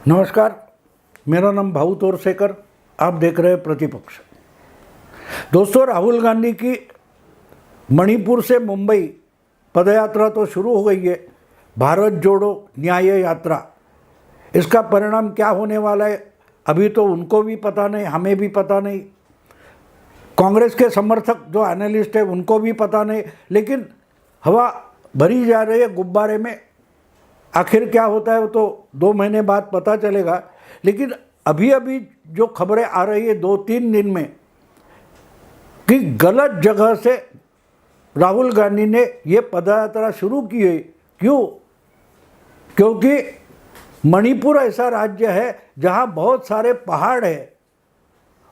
नमस्कार, मेरा नाम भाऊ तोरसेकर। आप देख रहे हैं प्रतिपक्ष। दोस्तों, राहुल गांधी की मणिपुर से मुंबई पदयात्रा तो शुरू हो गई है। भारत जोड़ो न्याय यात्रा, इसका परिणाम क्या होने वाला है अभी तो उनको भी पता नहीं, हमें भी पता नहीं, कांग्रेस के समर्थक जो एनालिस्ट है उनको भी पता नहीं। लेकिन हवा भरी जा रही है गुब्बारे में। आखिर क्या होता है वो तो 2 महीने बाद पता चलेगा। लेकिन अभी अभी जो खबरें आ रही है 2-3 दिन में कि गलत जगह से राहुल गांधी ने ये पदयात्रा शुरू की है। क्यों? क्योंकि मणिपुर ऐसा राज्य है जहाँ बहुत सारे पहाड़ है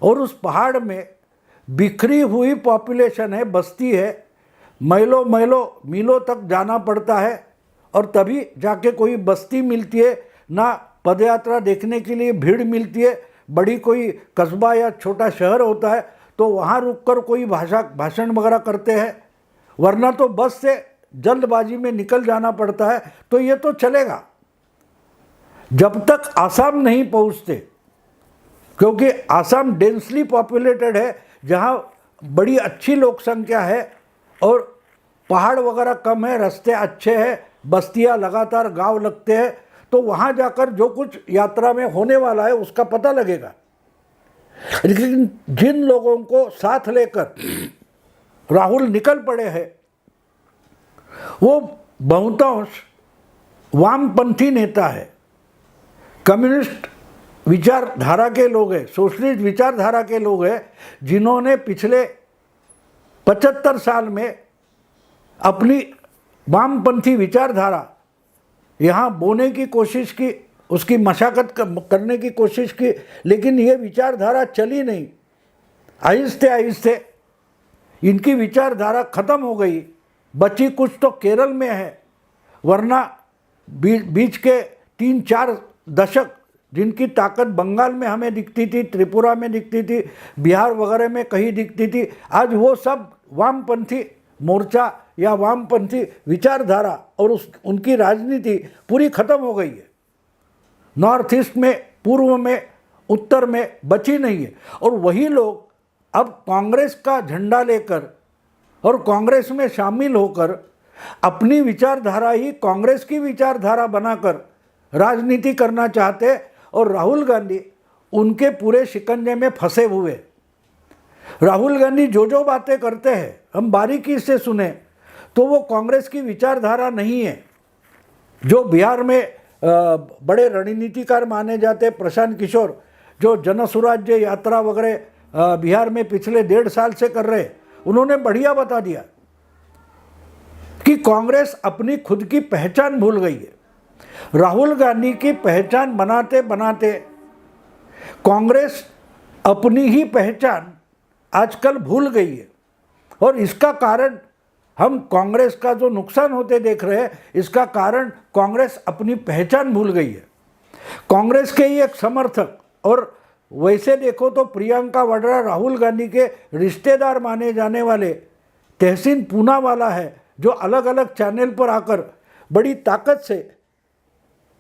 और उस पहाड़ में बिखरी हुई पॉपुलेशन है, बस्ती है। मीलों तक जाना पड़ता है और तभी जाके कोई बस्ती मिलती है, ना पदयात्रा देखने के लिए भीड़ मिलती है। बड़ी कोई कस्बा या छोटा शहर होता है तो वहाँ रुककर कोई भाषण वगैरह करते हैं, वरना तो बस से जल्दबाजी में निकल जाना पड़ता है। तो ये तो चलेगा जब तक आसाम नहीं पहुँचते, क्योंकि आसाम डेंसली पॉपुलेटेड है, जहाँ बड़ी अच्छी लोक संख्या है और पहाड़ वगैरह कम है, रास्ते अच्छे हैं, बस्तियां लगातार गांव लगते हैं। तो वहाँ जाकर जो कुछ यात्रा में होने वाला है उसका पता लगेगा। लेकिन जिन लोगों को साथ लेकर राहुल निकल पड़े हैं वो बहुतांश वामपंथी नेता है, कम्युनिस्ट विचारधारा के लोग हैं, सोशलिस्ट विचारधारा के लोग हैं, जिन्होंने पिछले 75 साल में अपनी वामपंथी विचारधारा यहाँ बोने की कोशिश की, उसकी मशाकत करने की कोशिश की, लेकिन ये विचारधारा चली नहीं। आहिस्ते आहिस्ते इनकी विचारधारा ख़त्म हो गई। बची कुछ तो केरल में है, वरना बीच के 3-4 दशक जिनकी ताकत बंगाल में हमें दिखती थी, त्रिपुरा में दिखती थी, बिहार वगैरह में कहीं दिखती थी, आज वो सब वामपंथी मोर्चा या वामपंथी विचारधारा और उनकी राजनीति पूरी खत्म हो गई है। नॉर्थ ईस्ट में, पूर्व में, उत्तर में बची नहीं है। और वही लोग अब कांग्रेस का झंडा लेकर और कांग्रेस में शामिल होकर अपनी विचारधारा ही कांग्रेस की विचारधारा बनाकर राजनीति करना चाहते, और राहुल गांधी उनके पूरे शिकंजे में फंसे हुए। राहुल गांधी जो बातें करते हैं हम बारीकी से सुने तो वो कांग्रेस की विचारधारा नहीं है। जो बिहार में बड़े रणनीतिकार माने जाते प्रशांत किशोर, जो जनसुराज्य यात्रा वगैरह बिहार में पिछले 1.5 साल से कर रहे, उन्होंने बढ़िया बता दिया कि कांग्रेस अपनी खुद की पहचान भूल गई है। राहुल गांधी की पहचान बनाते बनाते कांग्रेस अपनी ही पहचान आजकल भूल गई है। और इसका कारण हम कांग्रेस का जो नुकसान होते देख रहे हैं, इसका कारण कांग्रेस अपनी पहचान भूल गई है। कांग्रेस के ही एक समर्थक, और वैसे देखो तो प्रियंका वाड्रा राहुल गांधी के रिश्तेदार माने जाने वाले तहसीन पूनावाला है, जो अलग अलग चैनल पर आकर बड़ी ताकत से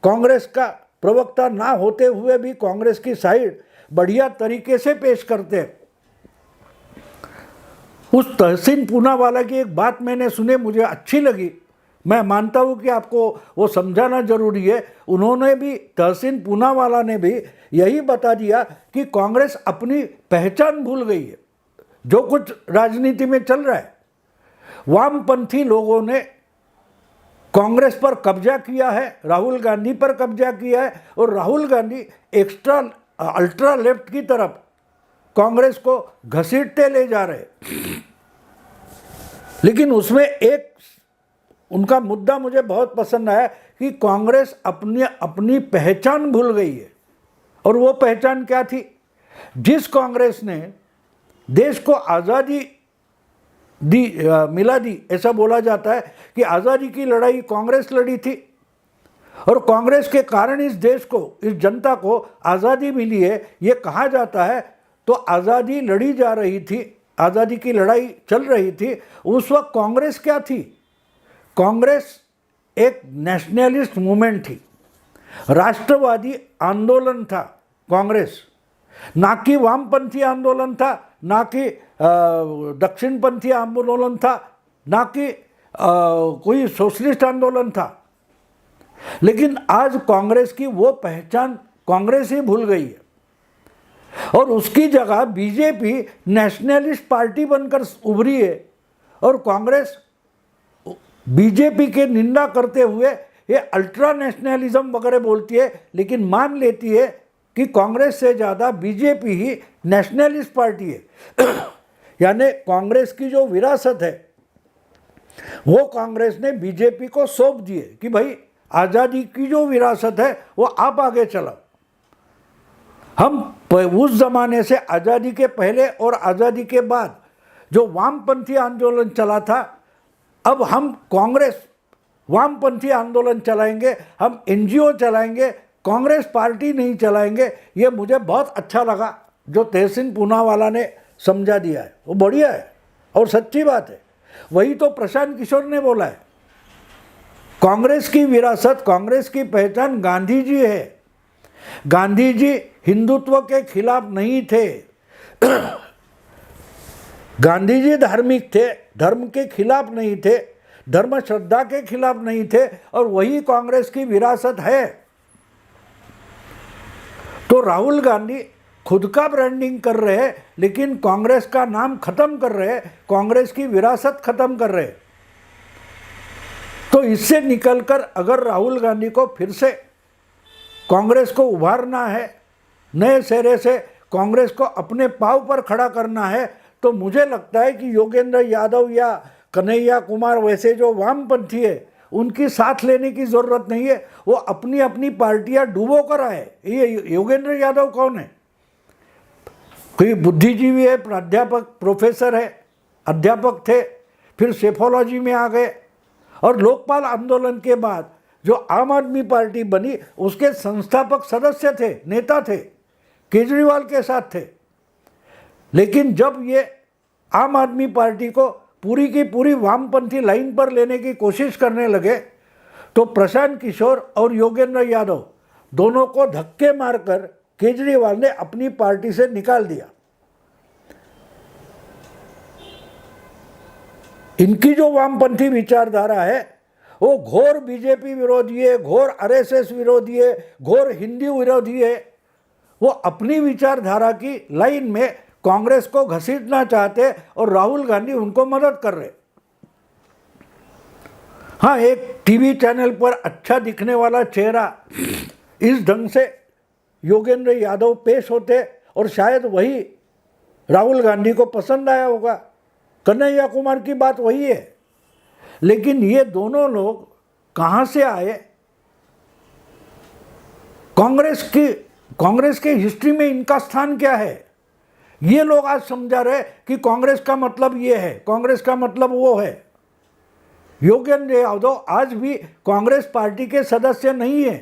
कांग्रेस का प्रवक्ता ना होते हुए भी कांग्रेस की साइड बढ़िया तरीके से पेश करते हैं। उस तहसीन पूनावाला की एक बात मैंने सुनी, मुझे अच्छी लगी। मैं मानता हूँ कि आपको वो समझाना जरूरी है। उन्होंने भी, तहसीन पूनावाला ने भी यही बता दिया कि कांग्रेस अपनी पहचान भूल गई है। जो कुछ राजनीति में चल रहा है, वामपंथी लोगों ने कांग्रेस पर कब्जा किया है, राहुल गांधी पर कब्जा किया है, और राहुल गांधी अल्ट्रा लेफ्ट की तरफ कांग्रेस को घसीटते ले जा रहे। लेकिन उसमें एक उनका मुद्दा मुझे बहुत पसंद आया कि कांग्रेस अपनी पहचान भूल गई है। और वो पहचान क्या थी? जिस कांग्रेस ने देश को आज़ादी मिला दी, ऐसा बोला जाता है कि आज़ादी की लड़ाई कांग्रेस लड़ी थी, और कांग्रेस के कारण इस देश को, इस जनता को आज़ादी मिली है, ये कहा जाता है। तो आज़ादी लड़ी जा रही थी, आज़ादी की लड़ाई चल रही थी। उस वक्त कांग्रेस क्या थी? कांग्रेस एक नेशनलिस्ट मूवमेंट थी। राष्ट्रवादी आंदोलन था कांग्रेस, ना कि वामपंथी आंदोलन था, ना कि दक्षिणपंथी आंदोलन था, ना कि कोई सोशलिस्ट आंदोलन था। लेकिन आज कांग्रेस की वो पहचान कांग्रेस ही भूल गई है और उसकी जगह बीजेपी नेशनलिस्ट पार्टी बनकर उभरी है और कांग्रेस बीजेपी के निंदा करते हुए ये अल्ट्रा नेशनलिज्म वगैरह बोलती है, लेकिन मान लेती है कि कांग्रेस से ज़्यादा बीजेपी ही नेशनलिस्ट पार्टी है। यानी कांग्रेस की जो विरासत है वो कांग्रेस ने बीजेपी को सौंप दी है कि भाई आज़ादी की जो विरासत है वो आप आगे चलाओ। हम उस ज़माने से आज़ादी के पहले और आज़ादी के बाद जो वामपंथी आंदोलन चला था, अब हम कांग्रेस वामपंथी आंदोलन चलाएंगे, हम एनजीओ चलाएंगे, कांग्रेस पार्टी नहीं चलाएंगे। ये मुझे बहुत अच्छा लगा जो तहसीन पूनावाला ने समझा दिया है, वो बढ़िया है और सच्ची बात है। वही तो प्रशांत किशोर ने बोला है, कांग्रेस की विरासत, कांग्रेस की पहचान गांधी जी है। गांधी जी हिंदुत्व के खिलाफ नहीं थे, गांधी जी धार्मिक थे, धर्म के खिलाफ नहीं थे, धर्म श्रद्धा के खिलाफ नहीं थे, और वही कांग्रेस की विरासत है। तो राहुल गांधी खुद का ब्रांडिंग कर रहे हैं, लेकिन कांग्रेस का नाम खत्म कर रहे हैं, कांग्रेस की विरासत खत्म कर रहे हैं। तो इससे निकलकर अगर राहुल गांधी को फिर से कांग्रेस को उभारना है, नए सिरे से कांग्रेस को अपने पांव पर खड़ा करना है, तो मुझे लगता है कि योगेंद्र यादव या कन्हैया कुमार वैसे जो वामपंथी है उनकी साथ लेने की ज़रूरत नहीं है। वो अपनी अपनी पार्टियां डूबो कर आए। ये योगेंद्र यादव कौन है? कोई बुद्धिजीवी है, प्राध्यापक, प्रोफेसर है, अध्यापक थे, फिर सेफोलॉजी में आ गए और लोकपाल आंदोलन के बाद जो आम आदमी पार्टी बनी उसके संस्थापक सदस्य थे, नेता थे, केजरीवाल के साथ थे। लेकिन जब ये आम आदमी पार्टी को पूरी की पूरी वामपंथी लाइन पर लेने की कोशिश करने लगे तो प्रशांत किशोर और योगेंद्र यादव दोनों को धक्के मारकर केजरीवाल ने अपनी पार्टी से निकाल दिया। इनकी जो वामपंथी विचारधारा है वो घोर बीजेपी विरोधी है, घोर आरएसएस विरोधी है, घोर हिंदी विरोधी है। वो अपनी विचारधारा की लाइन में कांग्रेस को घसीटना चाहते और राहुल गांधी उनको मदद कर रहे। हाँ, एक टीवी चैनल पर अच्छा दिखने वाला चेहरा इस ढंग से योगेंद्र यादव पेश होते और शायद वही राहुल गांधी को पसंद आया होगा। कन्हैया कुमार की बात वही है। लेकिन ये दोनों लोग कहाँ से आए? कांग्रेस के हिस्ट्री में इनका स्थान क्या है? ये लोग आज समझा रहे कि कांग्रेस का मतलब ये है, कांग्रेस का मतलब वो है। योगेंद्र यादव आज भी कांग्रेस पार्टी के सदस्य नहीं है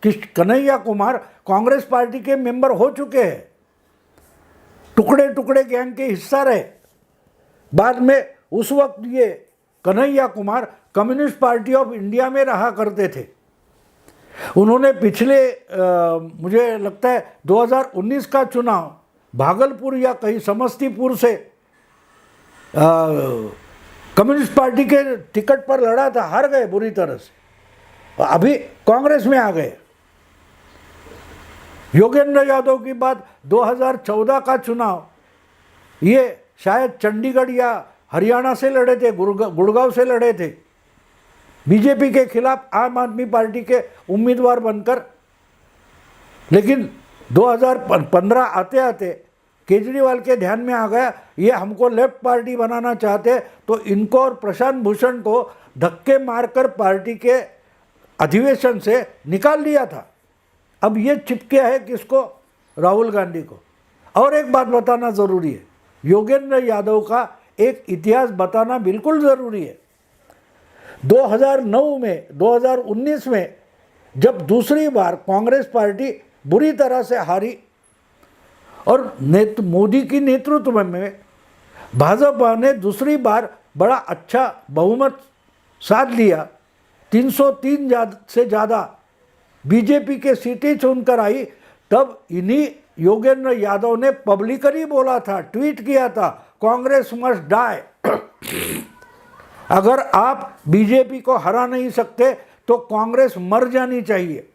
कि कन्हैया कुमार कांग्रेस पार्टी के मेंबर हो चुके हैं, टुकड़े टुकड़े गैंग के हिस्सा रहे। बाद में उस वक्त ये Kanhaiya Kumar communist party of India में रहा करते थे। उन्होंने पिछले मुझे लगता है 2019 का चुनाव भागलपुर या कहीं समस्तीपुर से कम्युनिस्ट पार्टी के टिकट पर लड़ा था, हार गए बुरी तरह से, अभी कांग्रेस में आ गए। योगेंद्र यादव की बात 2014 का चुनाव, ये शायद चंडीगढ़ या हरियाणा से लड़े थे, गुड़गांव से लड़े थे, बीजेपी के खिलाफ आम आदमी पार्टी के उम्मीदवार बनकर। लेकिन 2015 आते आते केजरीवाल के ध्यान में आ गया ये हमको लेफ्ट पार्टी बनाना चाहते, तो इनको और प्रशांत भूषण को धक्के मारकर पार्टी के अधिवेशन से निकाल दिया था। अब ये चिपके है किसको? राहुल गांधी को। और एक बात बताना ज़रूरी है, योगेंद्र यादव का एक इतिहास बताना बिल्कुल ज़रूरी है। 2009 में 2019 में जब दूसरी बार कांग्रेस पार्टी बुरी तरह से हारी और मोदी की नेतृत्व में भाजपा ने दूसरी बार बड़ा अच्छा बहुमत साध लिया, 303 से ज़्यादा बीजेपी के सीटें चुनकर आई, तब इन्हीं योगेंद्र यादव ने पब्लिकली बोला था, ट्वीट किया था, कांग्रेस मस्ट डाई। अगर आप बीजेपी को हरा नहीं सकते तो कांग्रेस मर जानी चाहिए।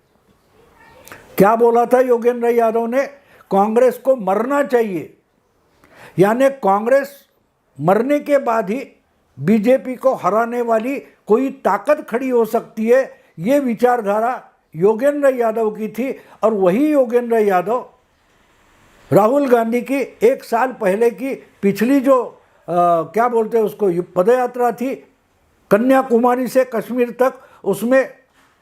क्या बोला था योगेंद्र यादव ने? कांग्रेस को मरना चाहिए, यानी कांग्रेस मरने के बाद ही बीजेपी को हराने वाली कोई ताकत खड़ी हो सकती है। ये विचारधारा योगेंद्र यादव की थी। और वही योगेंद्र यादव राहुल गांधी की 1 साल पहले की पिछली जो क्या बोलते हैं उसको, पदयात्रा थी कन्याकुमारी से कश्मीर तक, उसमें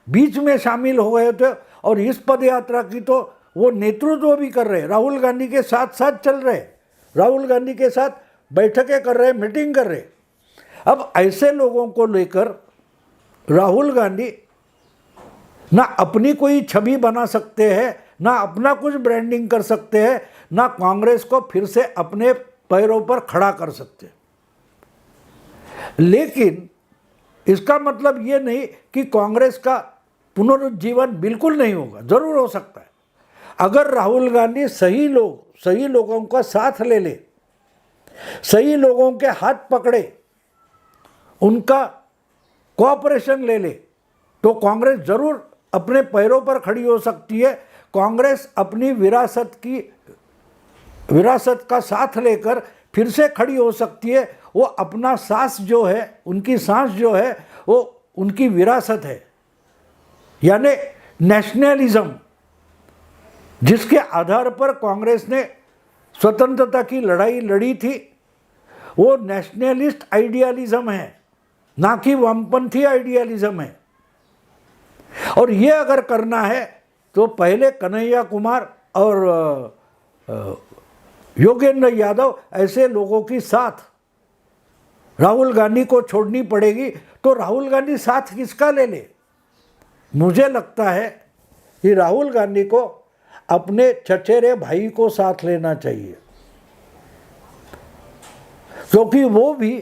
बीच में शामिल हो गए थे। और इस पदयात्रा की तो वो नेतृत्व भी कर रहे, राहुल गांधी के साथ साथ चल रहे, राहुल गांधी के साथ बैठकें कर रहे, मीटिंग कर रहे। अब ऐसे लोगों को लेकर राहुल गांधी ना अपनी कोई छवि बना सकते हैं, ना अपना कुछ ब्रांडिंग कर सकते हैं, ना कांग्रेस को फिर से अपने पैरों पर खड़ा कर सकते। लेकिन इसका मतलब ये नहीं कि कांग्रेस का पुनरुज्जीवन बिल्कुल नहीं होगा, जरूर हो सकता है। अगर राहुल गांधी सही लोगों का साथ ले ले, सही लोगों के हाथ पकड़े, उनका कोऑपरेशन ले ले, तो कांग्रेस जरूर अपने पैरों पर खड़ी हो सकती है। कांग्रेस अपनी विरासत का साथ लेकर फिर से खड़ी हो सकती है। वो अपना सांस जो है, उनकी सांस जो है, वो उनकी विरासत है, यानी नेशनलिज्म, जिसके आधार पर कांग्रेस ने स्वतंत्रता की लड़ाई लड़ी थी। वो नेशनलिस्ट आइडियलिज्म है, ना कि वामपंथी आइडियलिज्म है। और ये अगर करना है तो पहले कन्हैया कुमार और योगेंद्र यादव ऐसे लोगों की साथ राहुल गांधी को छोड़नी पड़ेगी। तो राहुल गांधी साथ किसका ले ले? मुझे लगता है कि राहुल गांधी को अपने चचेरे भाई को साथ लेना चाहिए, क्योंकि वो भी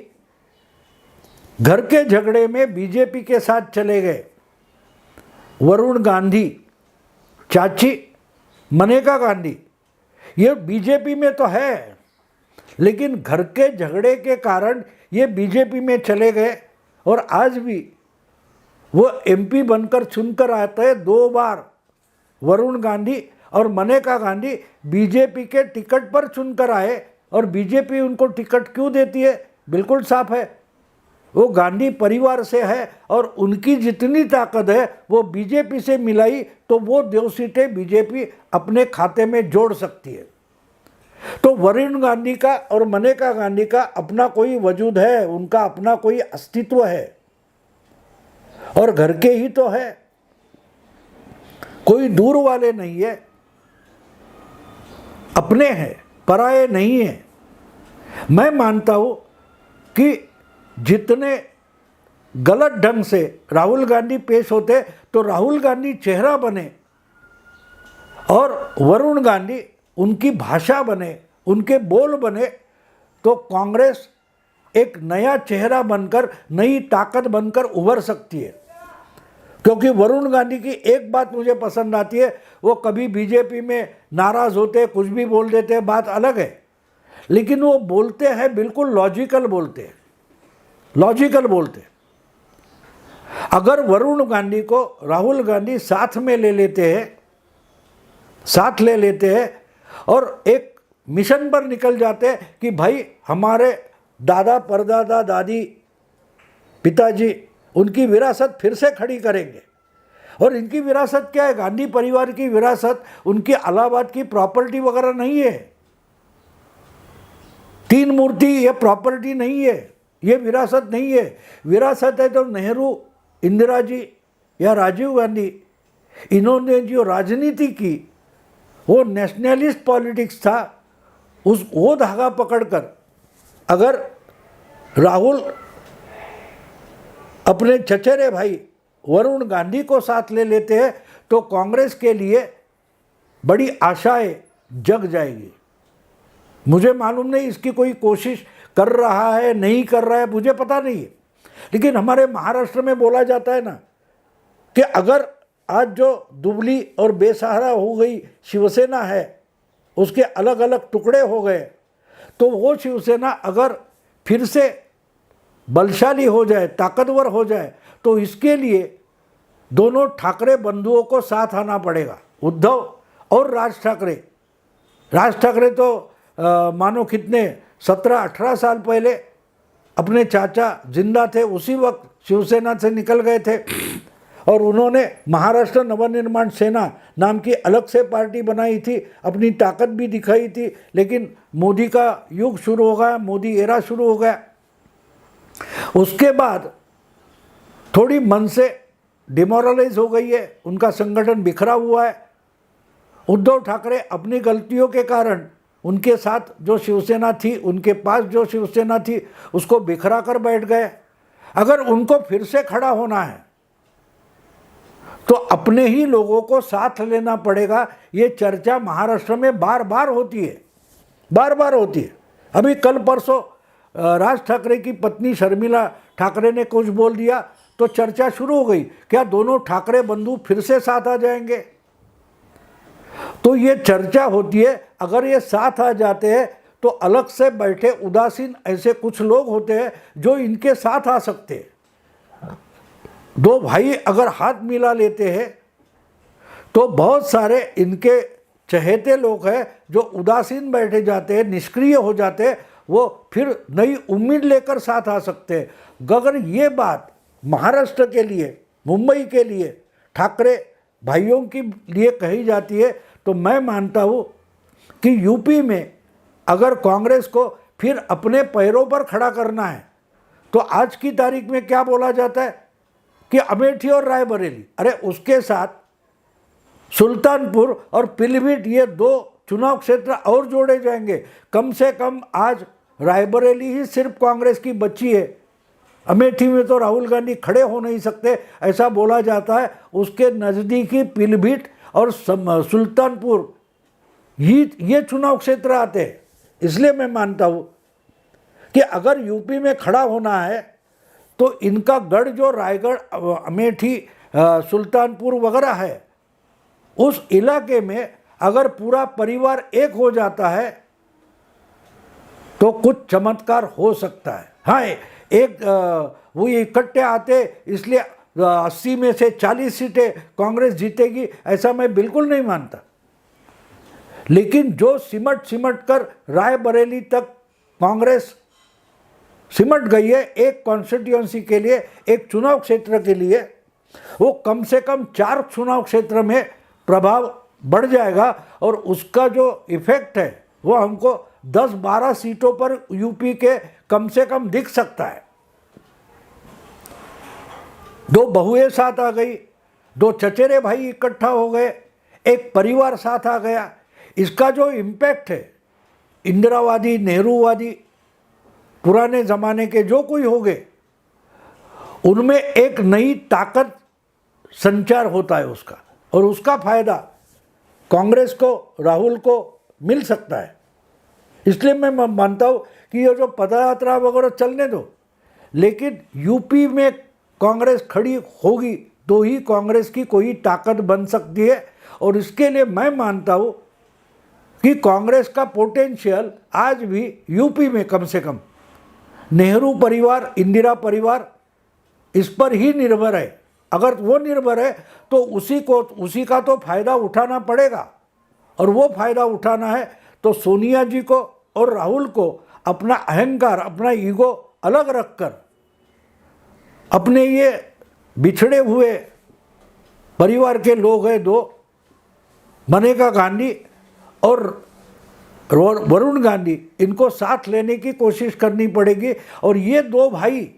घर के झगड़े में बीजेपी के साथ चले गए। वरुण गांधी, चाची मनेका गांधी, ये बीजेपी में तो है, लेकिन घर के झगड़े के कारण ये बीजेपी में चले गए। और आज भी वो एमपी बनकर चुनकर आते हैं 2 बार। वरुण गांधी और मनेका गांधी बीजेपी के टिकट पर चुनकर आए, और बीजेपी उनको टिकट क्यों देती है? बिल्कुल साफ है, वो गांधी परिवार से है, और उनकी जितनी ताकत है वो बीजेपी से मिलाई तो वो 2 सीटें बीजेपी अपने खाते में जोड़ सकती है। तो वरुण गांधी का और मनेका गांधी का अपना कोई वजूद है, उनका अपना कोई अस्तित्व है, और घर के ही तो है, कोई दूर वाले नहीं है, अपने हैं, पराये नहीं है। मैं मानता हूं कि जितने गलत ढंग से राहुल गांधी पेश होते तो राहुल गांधी चेहरा बने और वरुण गांधी उनकी भाषा बने, उनके बोल बने, तो कांग्रेस एक नया चेहरा बनकर, नई ताकत बनकर उभर सकती है। क्योंकि वरुण गांधी की एक बात मुझे पसंद आती है, वो कभी बीजेपी में नाराज़ होते, कुछ भी बोल देते, बात अलग है, लेकिन वो बोलते हैं बिल्कुल लॉजिकल बोलते हैं, लॉजिकल बोलते। अगर वरुण गांधी को राहुल गांधी साथ में ले लेते हैं और एक मिशन पर निकल जाते हैं कि भाई हमारे दादा परदादा दादी पिताजी उनकी विरासत फिर से खड़ी करेंगे। और इनकी विरासत क्या है? गांधी परिवार की विरासत उनकी इलाहाबाद की प्रॉपर्टी वगैरह नहीं है, 3 मूर्ति ये प्रॉपर्टी नहीं है, ये विरासत नहीं है। विरासत है तो नेहरू, इंदिरा जी या राजीव गांधी, इन्होंने जो राजनीति की वो नेशनलिस्ट पॉलिटिक्स था, वो धागा पकड़कर अगर राहुल अपने चचेरे भाई वरुण गांधी को साथ ले लेते हैं तो कांग्रेस के लिए बड़ी आशाएं जग जाएगी। मुझे मालूम नहीं इसकी कोई कोशिश कर रहा है नहीं कर रहा है, मुझे पता नहीं है, लेकिन हमारे महाराष्ट्र में बोला जाता है ना कि अगर आज जो दुबली और बेसहारा हो गई शिवसेना है, उसके अलग अलग टुकड़े हो गए, तो वो शिवसेना अगर फिर से बलशाली हो जाए, ताकतवर हो जाए, तो इसके लिए दोनों ठाकरे बंधुओं को साथ आना पड़ेगा, उद्धव और राज ठाकरे। राज ठाकरे तो मानो कितने 17-18 साल पहले अपने चाचा जिंदा थे उसी वक्त शिवसेना से निकल गए थे, और उन्होंने महाराष्ट्र नवनिर्माण सेना नाम की अलग से पार्टी बनाई थी, अपनी ताकत भी दिखाई थी। लेकिन मोदी का युग शुरू हो गया, मोदी एरा शुरू हो गया। उसके बाद थोड़ी मन से डिमोरलाइज हो गई है, उनका संगठन बिखरा हुआ है। उद्धव ठाकरे अपनी गलतियों के कारण उनके साथ जो शिवसेना थी, उनके पास जो शिवसेना थी, उसको बिखरा कर बैठ गए। अगर उनको फिर से खड़ा होना है तो अपने ही लोगों को साथ लेना पड़ेगा। ये चर्चा महाराष्ट्र में बार बार होती है, बार बार होती है। अभी कल परसों राज ठाकरे की पत्नी शर्मिला ठाकरे ने कुछ बोल दिया तो चर्चा शुरू हो गई, क्या दोनों ठाकरे बंधु फिर से साथ आ जाएंगे? तो ये चर्चा होती है। अगर ये साथ आ जाते हैं तो अलग से बैठे उदासीन ऐसे कुछ लोग होते हैं जो इनके साथ आ सकते हैं। दो भाई अगर हाथ मिला लेते हैं तो बहुत सारे इनके चहेते लोग हैं जो उदासीन बैठे जाते हैं, निष्क्रिय हो जाते हैं, वो फिर नई उम्मीद लेकर साथ आ सकते हैं। अगर ये बात महाराष्ट्र के लिए, मुंबई के लिए, ठाकरे भाइयों के लिए कही जाती है, तो मैं मानता हूँ कि यूपी में अगर कांग्रेस को फिर अपने पैरों पर खड़ा करना है तो आज की तारीख में क्या बोला जाता है कि अमेठी और रायबरेली, अरे उसके साथ सुल्तानपुर और पीलीभीत, ये दो चुनाव क्षेत्र और जोड़े जाएंगे। कम से कम आज रायबरेली ही सिर्फ कांग्रेस की बची है। अमेठी में तो राहुल गांधी खड़े हो नहीं सकते, ऐसा बोला जाता है। उसके नज़दीकी पीलीभीत और सुल्तानपुर ये चुनाव क्षेत्र आते हैं। इसलिए मैं मानता हूँ कि अगर यूपी में खड़ा होना है तो इनका गढ़ जो रायगढ़, अमेठी, सुल्तानपुर वगैरह है, उस इलाके में अगर पूरा परिवार एक हो जाता है तो कुछ चमत्कार हो सकता है। हाँ, एक वो इकट्ठे आते इसलिए 80 में से 40 सीटें कांग्रेस जीतेगी, ऐसा मैं बिल्कुल नहीं मानता। लेकिन जो सिमट कर रायबरेली तक कांग्रेस सिमट गई है एक कॉन्स्टिट्यूएंसी के लिए, एक चुनाव क्षेत्र के लिए, वो कम से कम 4 चुनाव क्षेत्र में प्रभाव बढ़ जाएगा और उसका जो इफेक्ट है वो हमको 10-12 सीटों पर यूपी के कम से कम दिख सकता है। 2 बहुएं साथ आ गई, 2 चचेरे भाई इकट्ठा हो गए, एक परिवार साथ आ गया। इसका जो इम्पैक्ट है, इंदिरावादी, नेहरूवादी, पुराने ज़माने के जो कोई हो गए, उनमें एक नई ताकत संचार होता है उसका, और उसका फायदा कांग्रेस को, राहुल को मिल सकता है। इसलिए मैं मानता हूँ कि ये जो पदयात्रा वगैरह चलने दो, लेकिन यूपी में कांग्रेस खड़ी होगी तो ही कांग्रेस की कोई ताकत बन सकती है। और इसके लिए मैं मानता हूँ कि कांग्रेस का पोटेंशियल आज भी यूपी में कम से कम नेहरू परिवार, इंदिरा परिवार, इस पर ही निर्भर है। अगर वो निर्भर है तो उसी का तो फायदा उठाना पड़ेगा, और वो फायदा उठाना है तो सोनिया जी को और राहुल को अपना अहंकार, अपना ईगो अलग रखकर अपने ये बिछड़े हुए परिवार के लोग हैं, 2 मनेका गांधी और वरुण गांधी, इनको साथ लेने की कोशिश करनी पड़ेगी। और ये 2 भाई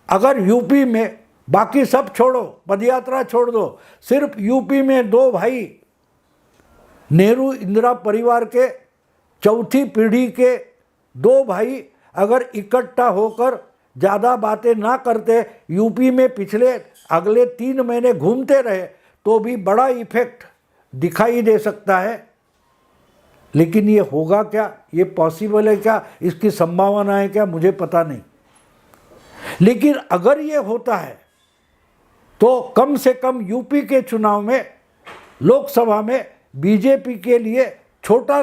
अगर यूपी में, बाकी सब छोड़ो, पदयात्रा छोड़ दो, सिर्फ यूपी में 2 भाई नेहरू इंदिरा परिवार के चौथी पीढ़ी के 2 भाई अगर इकट्ठा होकर ज़्यादा बातें ना करते, यूपी में पिछले अगले 3 महीने घूमते रहे, तो भी बड़ा इफेक्ट दिखाई दे सकता है। लेकिन ये होगा क्या, ये पॉसिबल है क्या, इसकी संभावना है क्या, मुझे पता नहीं। लेकिन अगर ये होता है तो कम से कम यूपी के चुनाव में, लोकसभा में बीजेपी के लिए छोटा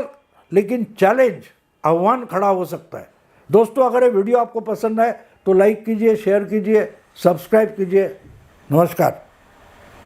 लेकिन चैलेंज, आह्वान खड़ा हो सकता है। दोस्तों, अगर ये वीडियो आपको पसंद आए तो लाइक कीजिए, शेयर कीजिए, सब्सक्राइब कीजिए। नमस्कार।